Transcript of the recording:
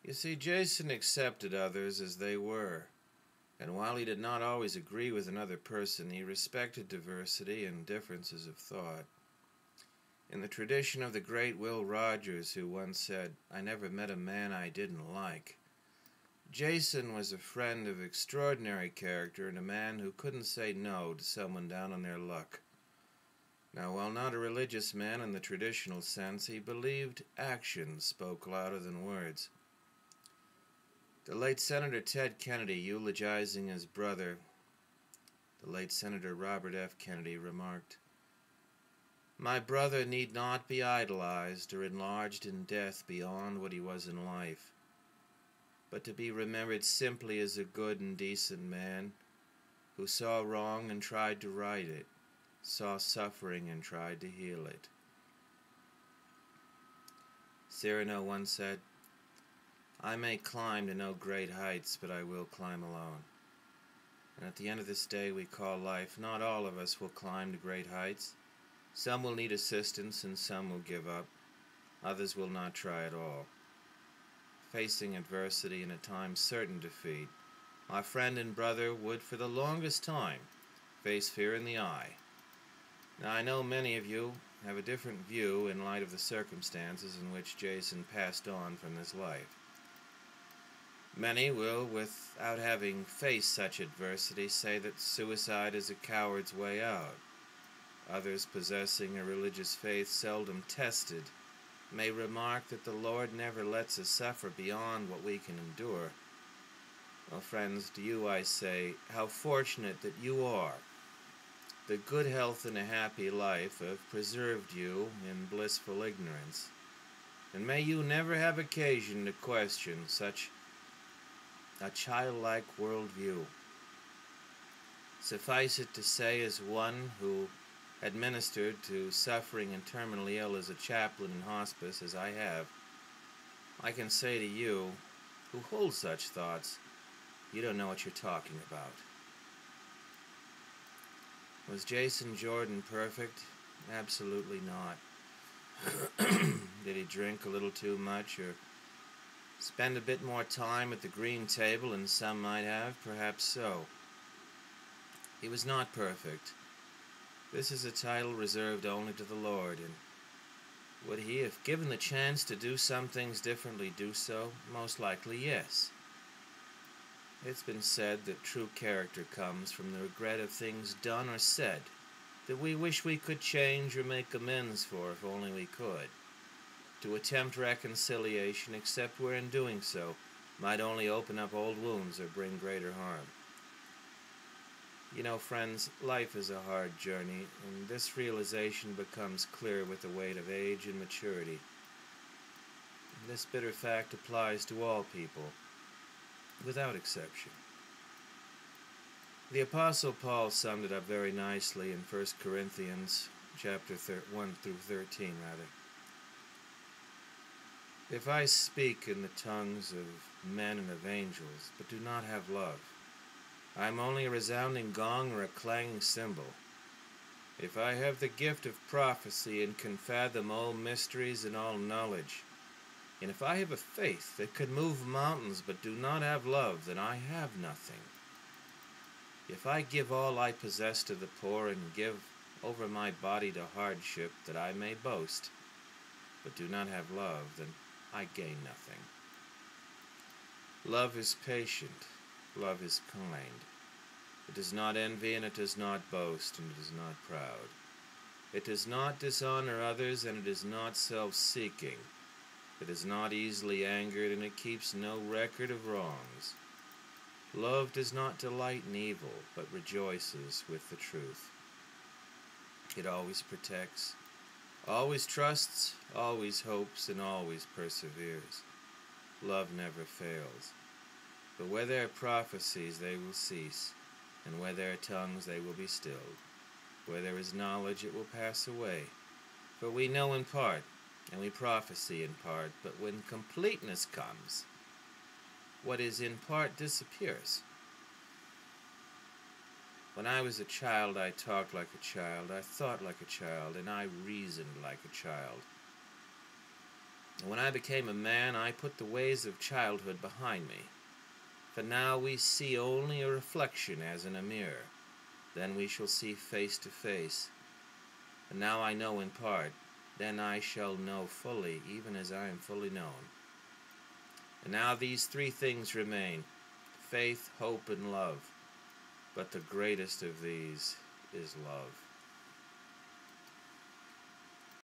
You see, Jason accepted others as they were, and while he did not always agree with another person, he respected diversity and differences of thought. In the tradition of the great Will Rogers, who once said, "I never met a man I didn't like," Jason was a friend of extraordinary character and a man who couldn't say no to someone down on their luck. Now, while not a religious man in the traditional sense, he believed actions spoke louder than words. The late Senator Ted Kennedy, eulogizing his brother, the late Senator Robert F. Kennedy, remarked, "My brother need not be idolized or enlarged in death beyond what he was in life, but to be remembered simply as a good and decent man who saw wrong and tried to right it, saw suffering and tried to heal it." Cyrano once said, "I may climb to no great heights, but I will climb alone." And at the end of this day we call life, not all of us will climb to great heights. Some will need assistance and some will give up. Others will not try at all. Facing adversity and at times certain defeat, my friend and brother would for the longest time face fear in the eye. Now I know many of you have a different view in light of the circumstances in which Jason passed on from this life. Many will, without having faced such adversity, say that suicide is a coward's way out. Others, possessing a religious faith seldom tested, may remark that the Lord never lets us suffer beyond what we can endure. Well, friends, to you I say, how fortunate that you are. The good health and a happy life have preserved you in blissful ignorance, and may you never have occasion to question such a childlike worldview. Suffice it to say, as one who administered to suffering and terminally ill as a chaplain in hospice, as I have, I can say to you, who hold such thoughts, you don't know what you're talking about. Was Jason Jordan perfect? Absolutely not. Did he drink a little too much or spend a bit more time at the green table than some might have? Perhaps so. He was not perfect. This is a title reserved only to the Lord, and would he, if given the chance to do some things differently, do so? Most likely, yes. It's been said that true character comes from the regret of things done or said that we wish we could change or make amends for if only we could. To attempt reconciliation, except where in doing so, might only open up old wounds or bring greater harm. You know, friends, life is a hard journey, and this realization becomes clear with the weight of age and maturity. This bitter fact applies to all people, without exception. The Apostle Paul summed it up very nicely in 1 Corinthians chapter 1 through 13, rather. "If I speak in the tongues of men and of angels, but do not have love, I am only a resounding gong or a clanging cymbal. If I have the gift of prophecy and can fathom all mysteries and all knowledge, and if I have a faith that could move mountains but do not have love, then I have nothing. If I give all I possess to the poor and give over my body to hardship that I may boast, but do not have love, then I gain nothing. Love is patient. Love is kind. It does not envy, and it does not boast, and it is not proud. It does not dishonor others, and it is not self-seeking. It is not easily angered, and it keeps no record of wrongs. Love does not delight in evil, but rejoices with the truth. It always protects, always trusts, always hopes, and always perseveres. Love never fails. But where there are prophecies, they will cease, and where there are tongues, they will be stilled. Where there is knowledge, it will pass away. For we know in part, and we prophesy in part, but when completeness comes, what is in part disappears. When I was a child, I talked like a child, I thought like a child, and I reasoned like a child. And when I became a man, I put the ways of childhood behind me. For now we see only a reflection as in a mirror. Then we shall see face to face. And now I know in part. Then I shall know fully, even as I am fully known. And now these three things remain: faith, hope, and love. But the greatest of these is love.